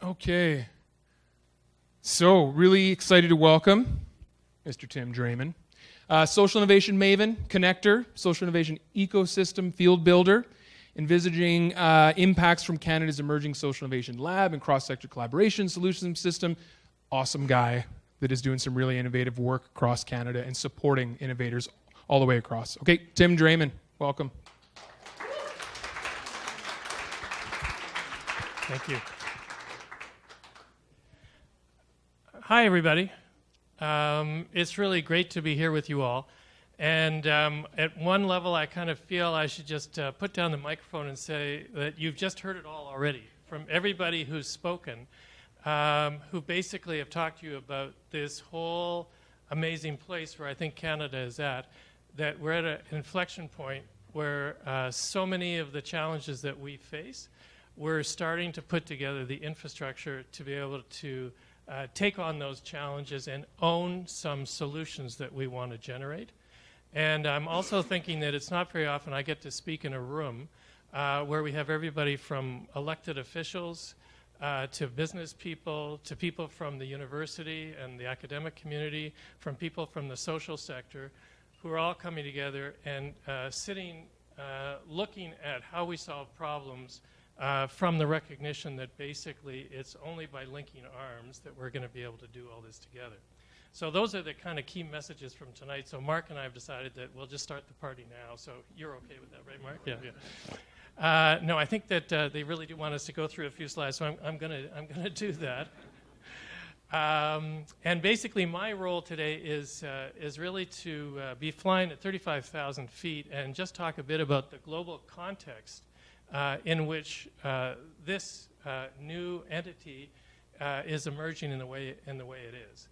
Okay. So, really excited to welcome Mr. Tim Draimin, social innovation maven, connector, social innovation ecosystem field builder, envisaging impacts from Canada's emerging social innovation lab and cross-sector collaboration solutions system. Awesome guy that is doing some really innovative work across Canada and supporting innovators all the way across. Okay, Tim Draimin, welcome. Thank you. Hi, everybody. It's really great to be here with you all. And at one level, I kind of feel I should just put down the microphone and say that you've just heard it all already from everybody who's spoken, who basically have talked to you about this whole amazing place where I think Canada is at, that we're at an inflection point where so many of the challenges that we face, we're starting to put together the infrastructure to be able to take on those challenges and own some solutions that we want to generate. And I'm also thinking that it's not very often I get to speak in a room where we have everybody from elected officials to business people, to people from the university and the academic community, from people from the social sector, who are all coming together and sitting, looking at how we solve problems from the recognition that basically it's only by linking arms that we're going to be able to do all this together. So those are the kind of key messages from tonight. So Mark and I have decided that we'll just start the party now. So you're okay with that, right, Mark? Yeah. No, I think that they really do want us to go through a few slides, so I'm gonna do that. And basically, my role today is really to be flying at 35,000 feet and just talk a bit about the global context in which this new entity is emerging in the way it is.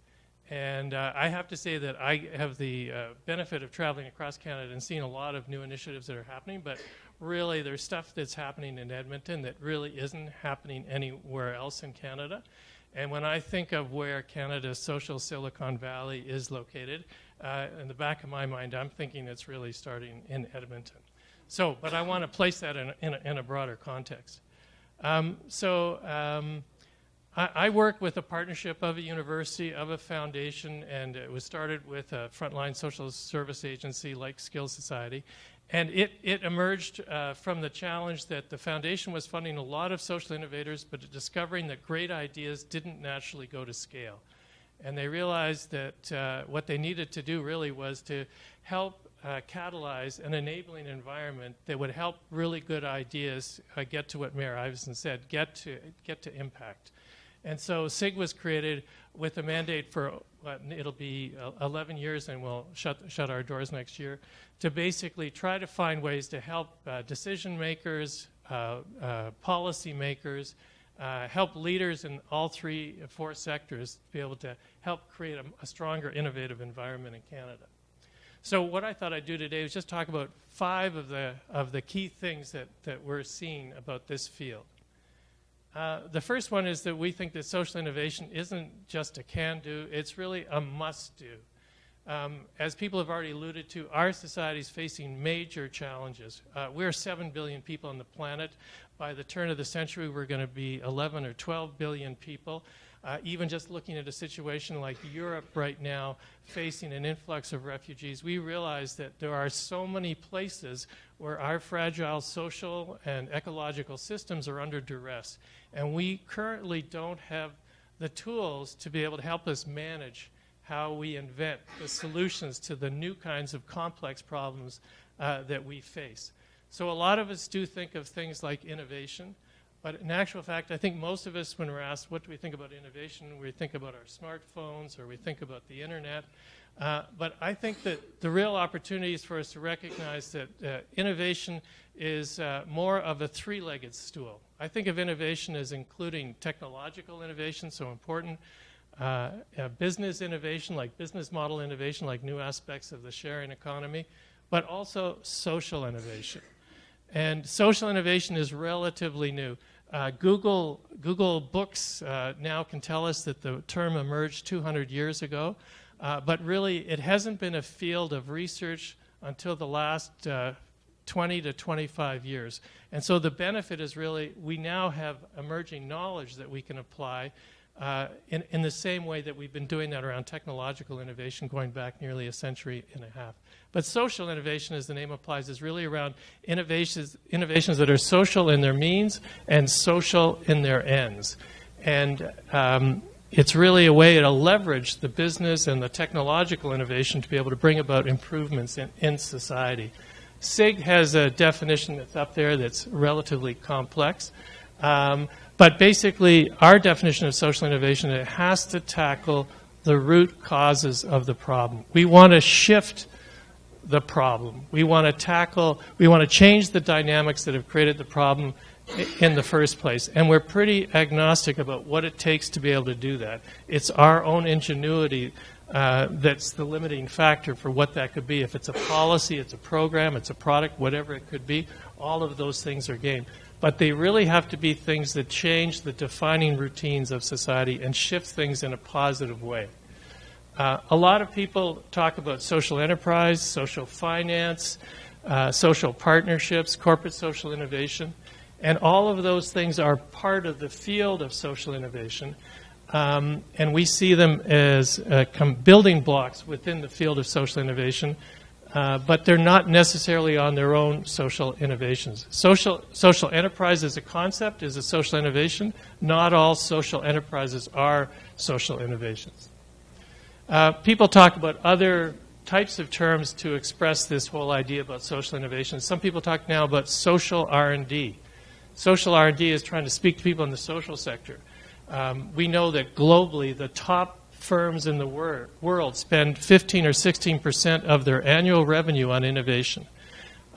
And I have to say that I have the benefit of traveling across Canada and seeing a lot of new initiatives that are happening, but really there's stuff that's happening in Edmonton that really isn't happening anywhere else in Canada. And when I think of where Canada's social Silicon Valley is located, in the back of my mind, I'm thinking it's really starting in Edmonton. So, but I want to place that in a broader context. I work with a partnership of a university, of a foundation, and it was started with a frontline social service agency like Skills Society. And it emerged from the challenge that the foundation was funding a lot of social innovators, but discovering that great ideas didn't naturally go to scale. And they realized that what they needed to do really was to help catalyze an enabling environment that would help really good ideas get to what Mayor Iveson said, get to impact. And so SIG was created with a mandate for it'll be 11 years, and we'll shut our doors next year, to basically try to find ways to help decision makers, policy makers, help leaders in all 4 sectors be able to help create a stronger, innovative environment in Canada. So what I thought I'd do today is just talk about 5 of the key things that we're seeing about this field. The first one is that we think that social innovation isn't just a can-do, it's really a must-do. As people have already alluded to, our society is facing major challenges. We're 7 billion people on the planet. By the turn of the century, we're going to be 11 or 12 billion people. Even just looking at a situation like Europe right now, facing an influx of refugees, we realize that there are so many places where our fragile social and ecological systems are under duress. And we currently don't have the tools to be able to help us manage how we invent the solutions to the new kinds of complex problems that we face. So a lot of us do think of things like innovation. But in actual fact, I think most of us, when we're asked what do we think about innovation, we think about our smartphones or we think about the internet. But I think that the real opportunity is for us to recognize that innovation is more of a 3-legged stool. I think of innovation as including technological innovation, so important, business innovation, like business model innovation, like new aspects of the sharing economy, but also social innovation. And social innovation is relatively new. Google Books now can tell us that the term emerged 200 years ago, but really it hasn't been a field of research until the last 20 to 25 years. And so the benefit is really we now have emerging knowledge that we can apply in the same way that we've been doing that around technological innovation going back nearly a century and a half. But social innovation, as the name applies, is really around innovations that are social in their means and social in their ends. And it's really a way to leverage the business and the technological innovation to be able to bring about improvements in society. SIG has a definition that's up there that's relatively complex. But basically, our definition of social innovation, it has to tackle the root causes of the problem. We want to shift the problem. We want to change the dynamics that have created the problem in the first place. And we're pretty agnostic about what it takes to be able to do that. It's our own ingenuity that's the limiting factor for what that could be. If it's a policy, it's a program, it's a product, whatever it could be, all of those things are game. But they really have to be things that change the defining routines of society and shift things in a positive way. A lot of people talk about social enterprise, social finance, social partnerships, corporate social innovation, and all of those things are part of the field of social innovation. And we see them as building blocks within the field of social innovation, but they're not necessarily on their own social innovations. Social enterprise as a concept is a social innovation. Not all social enterprises are social innovations. People talk about other types of terms to express this whole idea about social innovation. Some people talk now about social R&D. Social R&D is trying to speak to people in the social sector. We know that globally the top firms in the world spend 15 or 16% of their annual revenue on innovation.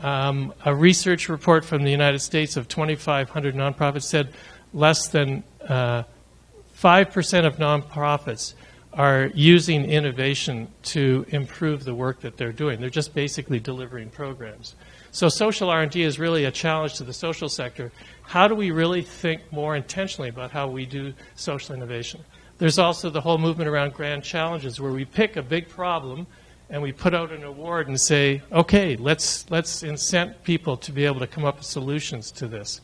A research report from the United States of 2,500 nonprofits said less than 5% of nonprofits are using innovation to improve the work that they're doing. They're just basically delivering programs. So social R&D is really a challenge to the social sector. How do we really think more intentionally about how we do social innovation? There's also the whole movement around grand challenges where we pick a big problem and we put out an award and say, okay, let's incent people to be able to come up with solutions to this.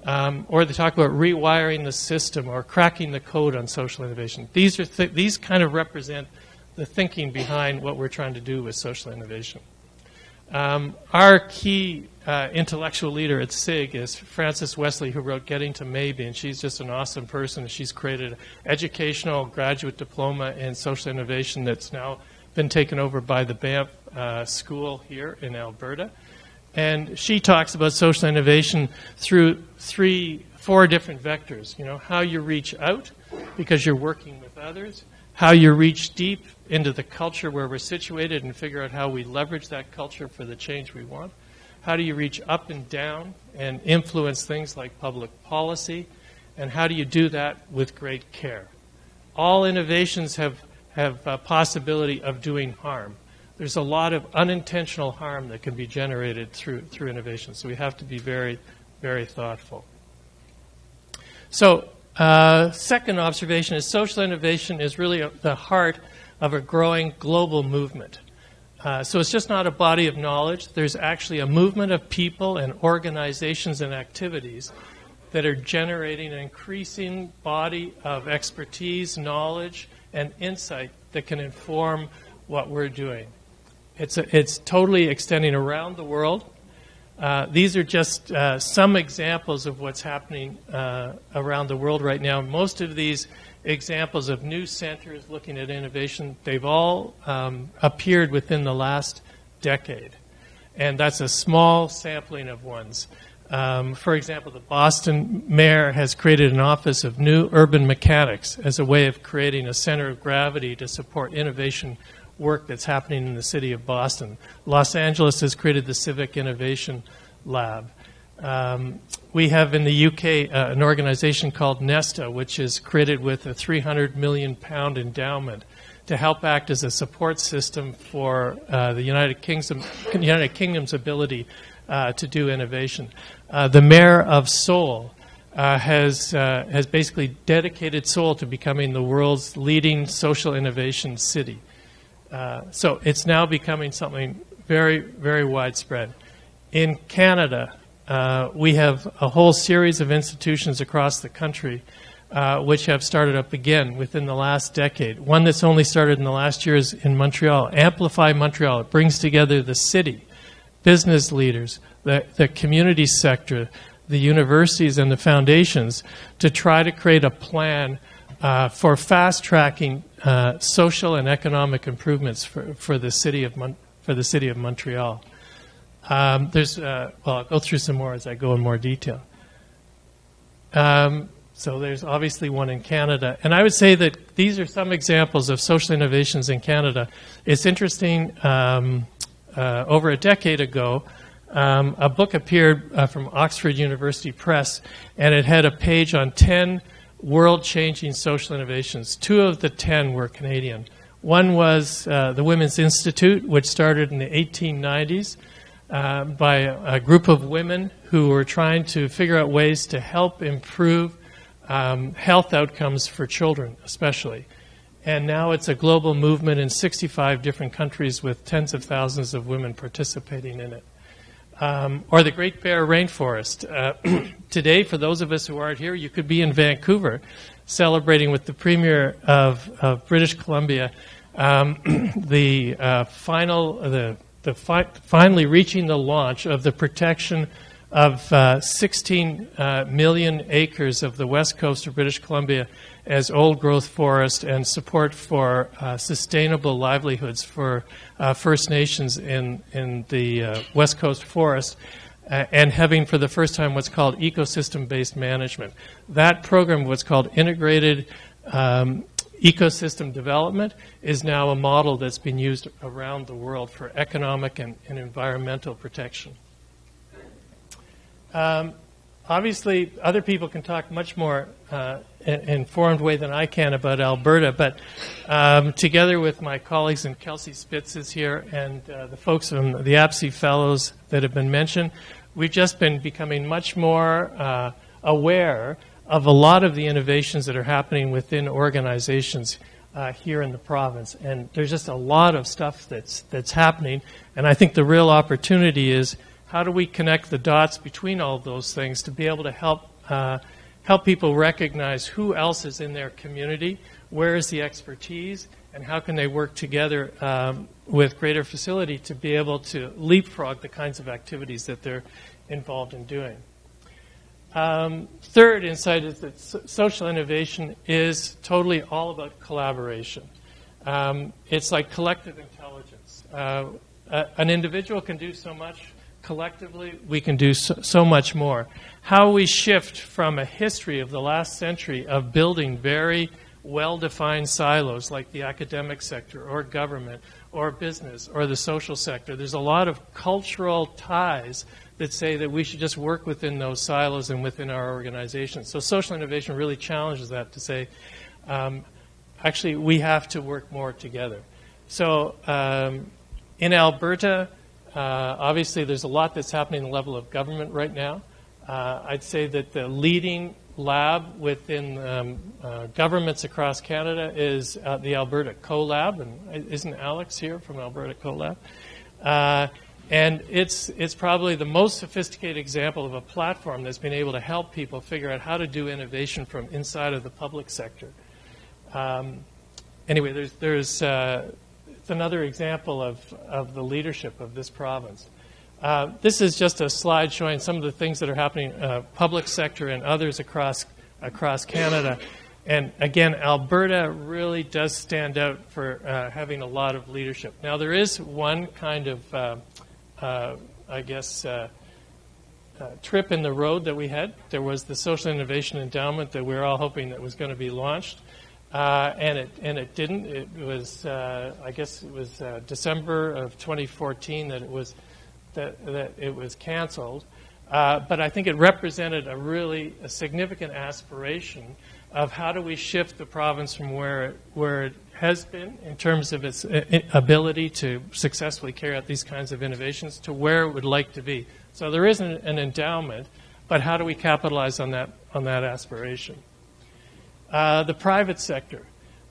Or they talk about rewiring the system or cracking the code on social innovation. These kind of represent the thinking behind what we're trying to do with social innovation. Our key intellectual leader at SIG is Frances Wesley, who wrote Getting to Maybe, and she's just an awesome person. She's created an educational graduate diploma in social innovation that's now been taken over by the Banff School here in Alberta. And she talks about social innovation through 4 different vectors. You know, how you reach out because you're working with others, how you reach deep into the culture where we're situated and figure out how we leverage that culture for the change we want. How do you reach up and down and influence things like public policy? And how do you do that with great care? All innovations have a possibility of doing harm. There's a lot of unintentional harm that can be generated through innovation. So we have to be very, very thoughtful. So second observation is social innovation is really the heart of a growing global movement. So it's just not a body of knowledge. There's actually a movement of people and organizations and activities that are generating an increasing body of expertise, knowledge, and insight that can inform what we're doing. It's totally extending around the world. These are just some examples of what's happening around the world right now. Most of these examples of new centers looking at innovation, they've all appeared within the last decade. And that's a small sampling of ones. For example, the Boston mayor has created an office of new urban mechanics as a way of creating a center of gravity to support innovation work that's happening in the city of Boston. Los Angeles has created the Civic Innovation Lab. We have in the UK an organization called Nesta, which is created with a £300 million endowment to help act as a support system for the United Kingdom's ability to do innovation. The mayor of Seoul has basically dedicated Seoul to becoming the world's leading social innovation city. So it's now becoming something very, very widespread. In Canada, we have a whole series of institutions across the country which have started up again within the last decade. One that's only started in the last year is in Montreal. Amplify Montreal. It brings together the city, business leaders, the community sector, the universities and the foundations to try to create a plan for fast-tracking social and economic improvements for the city of Montreal. I'll go through some more as I go in more detail. So there's obviously one in Canada. And I would say that these are some examples of social innovations in Canada. It's interesting, over a decade ago, a book appeared from Oxford University Press, and it had a page on 10 world-changing social innovations. 2 of the 10 were Canadian. One was the Women's Institute, which started in the 1890s by a group of women who were trying to figure out ways to help improve health outcomes for children, especially. And now it's a global movement in 65 different countries with tens of thousands of women participating in it. Or the Great Bear Rainforest. Today, for those of us who aren't here, you could be in Vancouver celebrating with the Premier of British Columbia finally reaching the launch of the protection of 16 million acres of the west coast of British Columbia as old-growth forest and support for sustainable livelihoods for First Nations in the west coast forest, and having for the first time what's called ecosystem-based management. That program, what's called integrated ecosystem development, is now a model that's been used around the world for economic and environmental protection. Obviously, other people can talk much more informed way than I can about Alberta, but together with my colleagues, and Kelsey Spitz is here, and the folks from the APSI Fellows that have been mentioned, we've just been becoming much more aware of a lot of the innovations that are happening within organizations here in the province. And there's just a lot of stuff that's happening, and I think the real opportunity is how do we connect the dots between all of those things to be able to help people recognize who else is in their community, where is the expertise, and how can they work together with greater facility to be able to leapfrog the kinds of activities that they're involved in doing. Third insight is that social innovation is totally all about collaboration. It's like collective intelligence. An individual can do so much. Collectively, we can do so much more. How we shift from a history of the last century of building very well-defined silos like the academic sector or government or business or the social sector. There's a lot of cultural ties that say that we should just work within those silos and within our organizations. So social innovation really challenges that to say, actually, we have to work more together. So in Alberta, obviously, there's a lot that's happening at the level of government right now. I'd say that the leading lab within governments across Canada is the Alberta CoLab, and isn't Alex here from Alberta CoLab? And it's probably the most sophisticated example of a platform that's been able to help people figure out how to do innovation from inside of the public sector. Anyway, there's it's another example of the leadership of this province. This is just a slide showing some of the things that are happening public sector and others across Canada. And again, Alberta really does stand out for having a lot of leadership. Now, there is one kind of, trip in the road that we had. There was the Social Innovation Endowment that we were all hoping that was going to be launched. And it didn't. It was December of 2014 that it was canceled. But I think it represented a significant aspiration of how do we shift the province from where it has been in terms of its ability to successfully carry out these kinds of innovations to where it would like to be. So there is an endowment, but how do we capitalize on that aspiration? The private sector.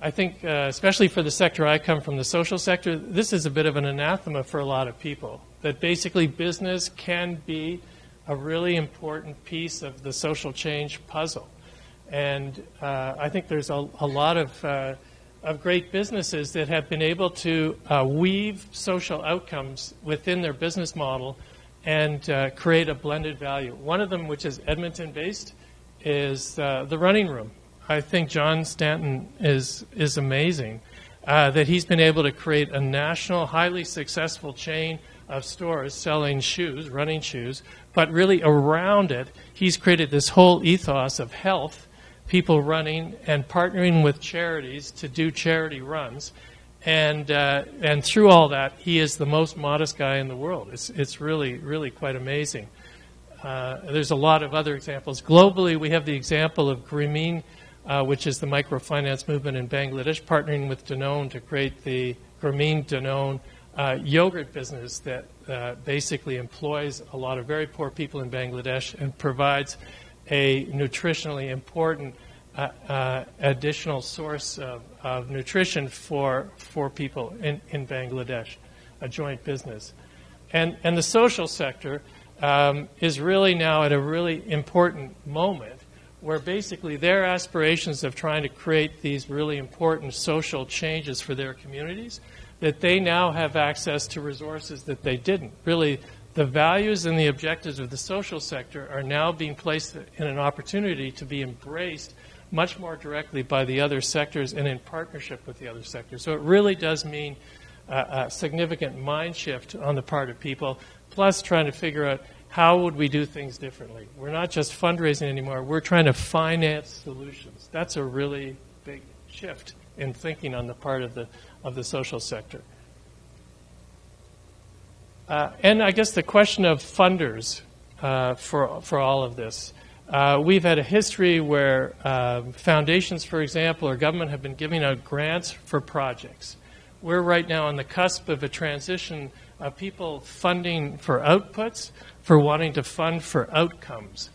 I think, especially for the sector I come from, the social sector, this is a bit of an anathema for a lot of people, that basically business can be a really important piece of the social change puzzle. And I think there's a lot of great businesses that have been able to weave social outcomes within their business model and create a blended value. One of them, which is Edmonton-based, is the Running Room. I think John Stanton is amazing, that he's been able to create a national, highly successful chain of stores selling shoes, running shoes, but really around it, he's created this whole ethos of health, people running and partnering with charities to do charity runs. And through all that, he is the most modest guy in the world. It's really, really quite amazing. There's a lot of other examples. Globally, we have the example of Draimin, which is the microfinance movement in Bangladesh, partnering with Danone to create the Draimin Danone yogurt business that basically employs a lot of very poor people in Bangladesh and provides a nutritionally important additional source of nutrition for people in Bangladesh, a joint business. And the social sector is really now at a really important moment where basically their aspirations of trying to create these really important social changes for their communities, that they now have access to resources that they didn't. Really, the values and the objectives of the social sector are now being placed in an opportunity to be embraced much more directly by the other sectors and in partnership with the other sectors. So it really does mean a significant mind shift on the part of people, plus trying to figure out how would we do things differently. We're not just fundraising anymore. We're trying to finance solutions. That's a really big shift in thinking on the part of the social sector. And I guess the question of funders for all of this. We've had a history where foundations, for example, or government have been giving out grants for projects. We're right now on the cusp of a transition of people funding for outputs, for wanting to fund for outcomes.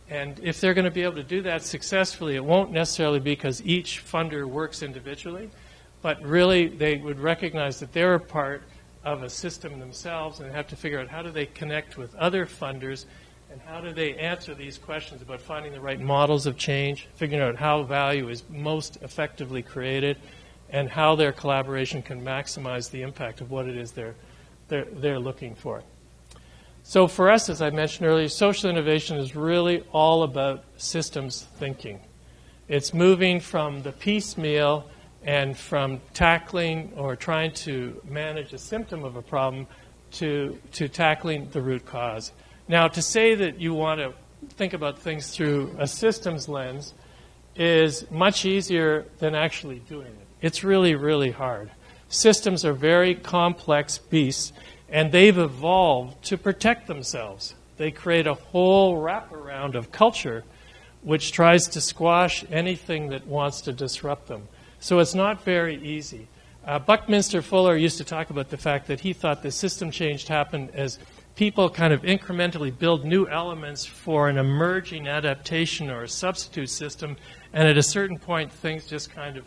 And if they're going to be able to do that successfully, it won't necessarily be because each funder works individually, but really they would recognize that they're a part of a system themselves and have to figure out how do they connect with other funders and how do they answer these questions about finding the right models of change, figuring out how value is most effectively created, and how their collaboration can maximize the impact of what it is they're looking for. So for us, as I mentioned earlier, social innovation is really all about systems thinking. It's moving from the piecemeal and from tackling or trying to manage a symptom of a problem to tackling the root cause. Now, to say that you want to think about things through a systems lens is much easier than actually doing it. It's really, really hard. Systems are very complex beasts, and they've evolved to protect themselves. They create a whole wraparound of culture which tries to squash anything that wants to disrupt them. So it's not very easy. Buckminster Fuller used to talk about the fact that he thought the system change happened as people kind of incrementally build new elements for an emerging adaptation or a substitute system, and at a certain point things just kind of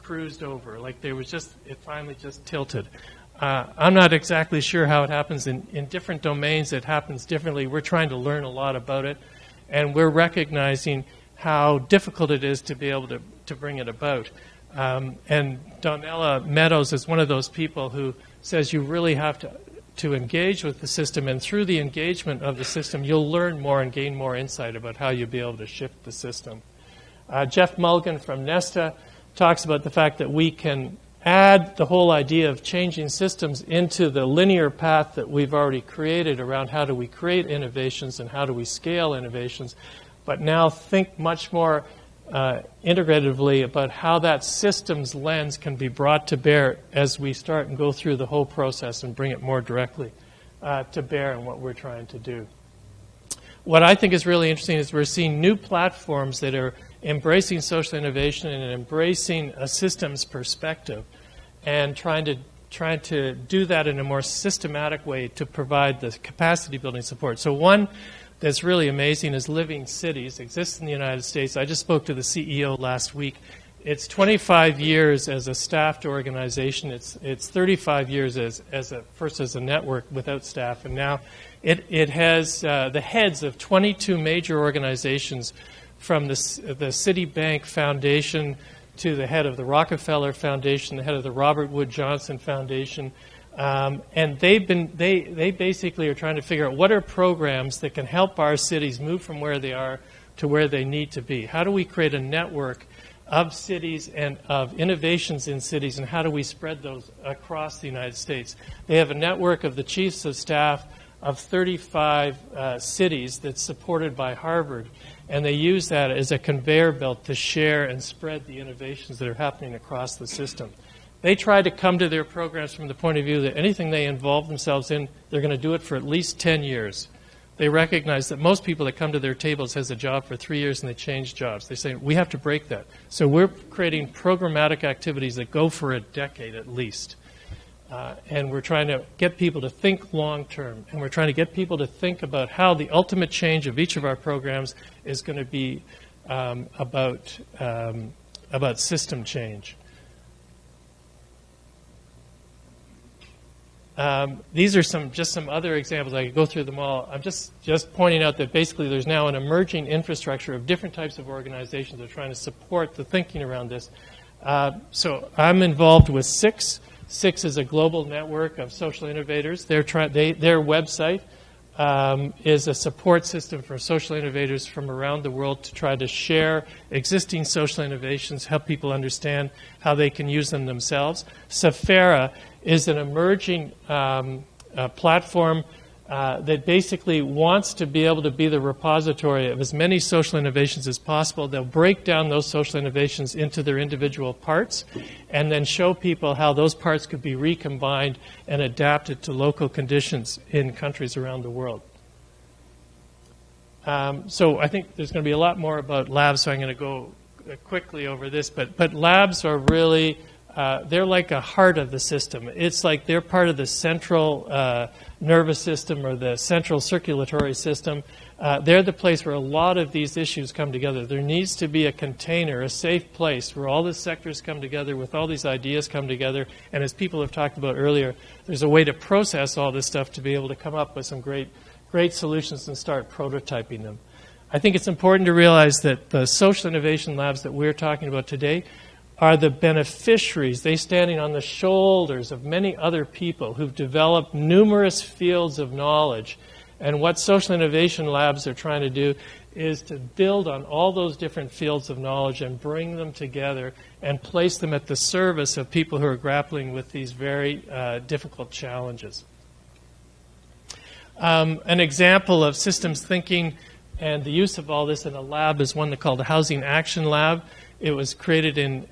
cruised over, like it finally just tilted. I'm not exactly sure how it happens in different domains. It happens differently. We're trying to learn a lot about it, and we're recognizing how difficult it is to be able to bring it about. And Donella Meadows is one of those people who says you really have to engage with the system, and through the engagement of the system, you'll learn more and gain more insight about how you'll be able to shift the system. Jeff Mulligan from Nesta talks about the fact that we can add the whole idea of changing systems into the linear path that we've already created around how do we create innovations and how do we scale innovations, but now think much more integratively about how that systems lens can be brought to bear as we start and go through the whole process and bring it more directly to bear in what we're trying to do. What I think is really interesting is we're seeing new platforms that are embracing social innovation and embracing a systems perspective and trying to do that in a more systematic way to provide the capacity building support. So one that's really amazing is Living Cities, exists in the United States. I just spoke to the CEO last week, It's 25 years as a staffed organization. It's 35 years first as a network without staff, and now it has the heads of 22 major organizations, from the Citibank Foundation to the head of the Rockefeller Foundation, the head of the Robert Wood Johnson Foundation, and they basically are trying to figure out what are programs that can help our cities move from where they are to where they need to be. How do we create a network of cities and of innovations in cities, and how do we spread those across the United States? They have a network of the chiefs of staff of 35 cities that's supported by Harvard, and they use that as a conveyor belt to share and spread the innovations that are happening across the system. They try to come to their programs from the point of view that anything they involve themselves in, they're going to do it for at least 10 years. They recognize that most people that come to their tables has a job for 3 years and they change jobs. They say, we have to break that. So we're creating programmatic activities that go for a decade at least. And we're trying to get people to think long term. And we're trying to get people to think about how the ultimate change of each of our programs is going to be about system change. These are just some other examples. I could go through them all. I'm just pointing out that basically there's now an emerging infrastructure of different types of organizations that are trying to support the thinking around this. So I'm involved with SIX. SIX is a global network of social innovators. Their website is a support system for social innovators from around the world to try to share existing social innovations, help people understand how they can use them themselves. Safera is an emerging platform that basically wants to be able to be the repository of as many social innovations as possible. They'll break down those social innovations into their individual parts and then show people how those parts could be recombined and adapted to local conditions in countries around the world. So I think there's going to be a lot more about labs, so I'm going to go quickly over this. But labs are really, they're like a heart of the system. It's like they're part of the central nervous system or the central circulatory system. They're the place where a lot of these issues come together. There needs to be a container, a safe place where all the sectors come together, with all these ideas come together, and as people have talked about earlier, there's a way to process all this stuff to be able to come up with some great solutions and start prototyping them. I think it's important to realize that the social innovation labs that we're talking about today are the beneficiaries. They're standing on the shoulders of many other people who've developed numerous fields of knowledge. And what social innovation labs are trying to do is to build on all those different fields of knowledge and bring them together and place them at the service of people who are grappling with these very difficult challenges. An example of systems thinking and the use of all this in a lab is one called the Housing Action Lab. It was created in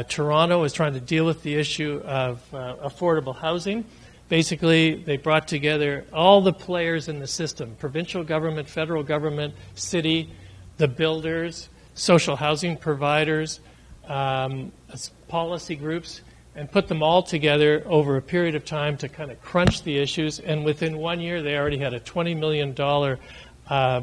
Toronto. It was trying to deal with the issue of affordable housing. Basically, they brought together all the players in the system: provincial government, federal government, city, the builders, social housing providers, policy groups, and put them all together over a period of time to kind of crunch the issues. And within 1 year, they already had a $20 million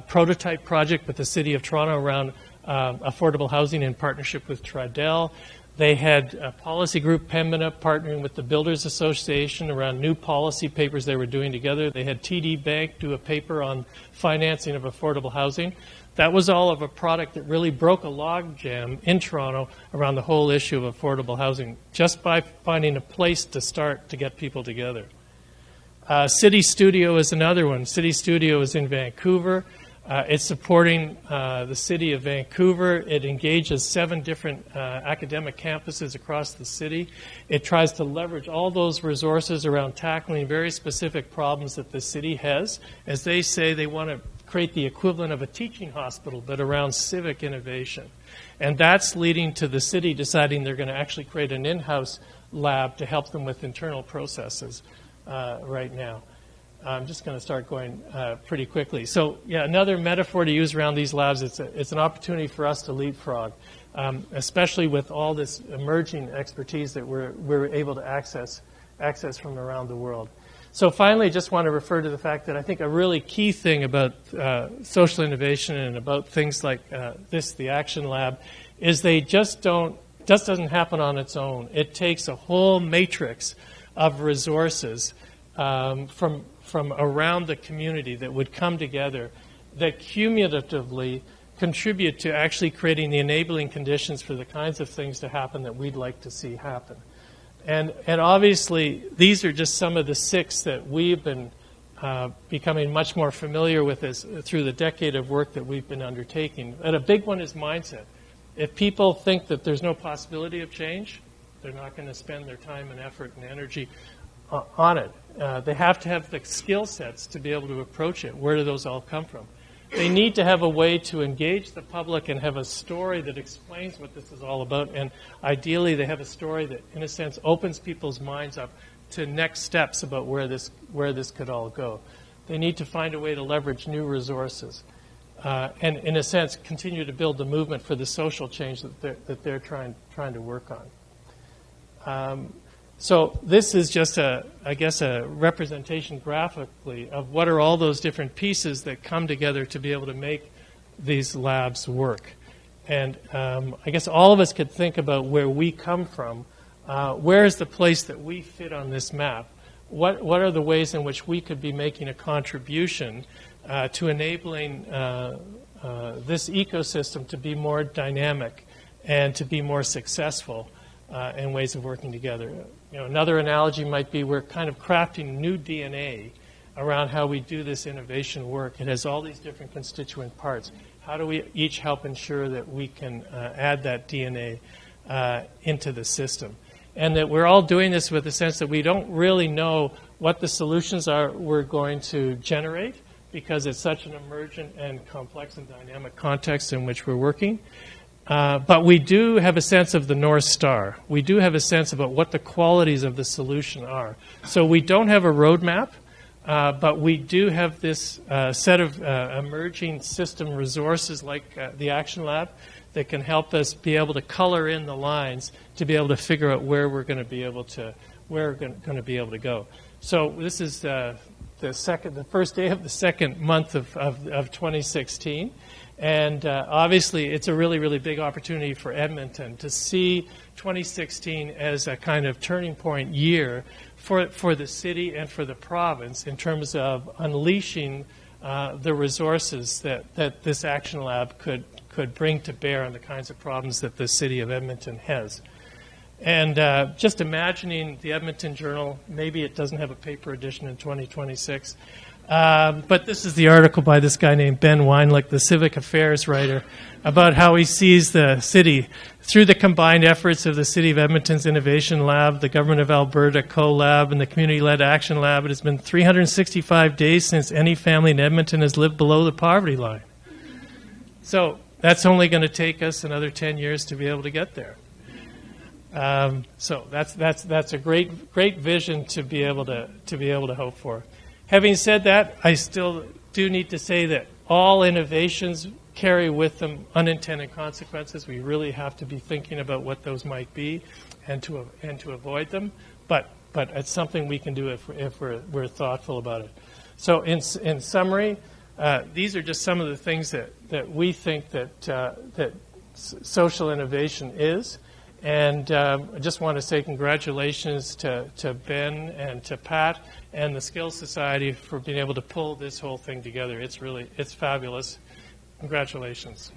prototype project with the City of Toronto around affordable housing in partnership with Tradell. They had a policy group, Pembina, partnering with the Builders Association around new policy papers they were doing together. They had TD Bank do a paper on financing of affordable housing. That was all of a product that really broke a logjam in Toronto around the whole issue of affordable housing, just by finding a place to start to get people together. City Studio is another one. City Studio is in Vancouver. It's supporting the city of Vancouver. It engages 7 different academic campuses across the city. It tries to leverage all those resources around tackling very specific problems that the city has. As they say, they want to create the equivalent of a teaching hospital, but around civic innovation. And that's leading to the city deciding they're going to actually create an in-house lab to help them with internal processes right now. I'm just going to start going pretty quickly. So, yeah, another metaphor to use around these labs, it's an opportunity for us to leapfrog, especially with all this emerging expertise that we're able to access from around the world. So finally, I just want to refer to the fact that I think a really key thing about social innovation and about things like the Action Lab is they just don't just doesn't happen on its own. It takes a whole matrix of resources from around the community that would come together that cumulatively contribute to actually creating the enabling conditions for the kinds of things to happen that we'd like to see happen. And obviously, these are just some of the 6 that we've been becoming much more familiar with through the decade of work that we've been undertaking. And a big one is mindset. If people think that there's no possibility of change, they're not going to spend their time and effort and energy on it. They have to have the skill sets to be able to approach it. Where do those all come from? They need to have a way to engage the public and have a story that explains what this is all about. And ideally, they have a story that, in a sense, opens people's minds up to next steps about where this could all go. They need to find a way to leverage new resources and, in a sense, continue to build the movement for the social change that they're trying to work on. So this is just a representation graphically of what are all those different pieces that come together to be able to make these labs work. And I guess all of us could think about where we come from. Where is the place that we fit on this map? What are the ways in which we could be making a contribution to enabling this ecosystem to be more dynamic and to be more successful in ways of working together? Another analogy might be we're kind of crafting new DNA around how we do this innovation work. It has all these different constituent parts. How do we each help ensure that we can add that DNA into the system? And that we're all doing this with the sense that we don't really know what the solutions are we're going to generate, because it's such an emergent and complex and dynamic context in which we're working. But we do have a sense of the North Star. We do have a sense about what the qualities of the solution are. So we don't have a roadmap, but we do have this set of emerging system resources like the Action Lab that can help us be able to color in the lines to be able to figure out where we're going to be able to go. So this is the first day of the second month of 2016. And obviously, it's a really, really big opportunity for Edmonton to see 2016 as a kind of turning point year for the city and for the province in terms of unleashing the resources that this Action Lab could bring to bear on the kinds of problems that the city of Edmonton has. And just imagining the Edmonton Journal, maybe it doesn't have a paper edition in 2026, but this is the article by this guy named Ben Weinlich, the civic affairs writer, about how he sees the city through the combined efforts of the City of Edmonton's Innovation Lab, the Government of Alberta Co-Lab, and the Community-Led Action Lab. It has been 365 days since any family in Edmonton has lived below the poverty line. So that's only going to take us another 10 years to be able to get there. So that's a great vision to be able to hope for. Having said that, I still do need to say that all innovations carry with them unintended consequences. We really have to be thinking about what those might be and to avoid them. But it's something we can do if we're thoughtful about it. So in summary, these are just some of the things that we think that social innovation is. And I just want to say congratulations to Ben and to Pat and the Skills Society for being able to pull this whole thing together. It's fabulous. Congratulations.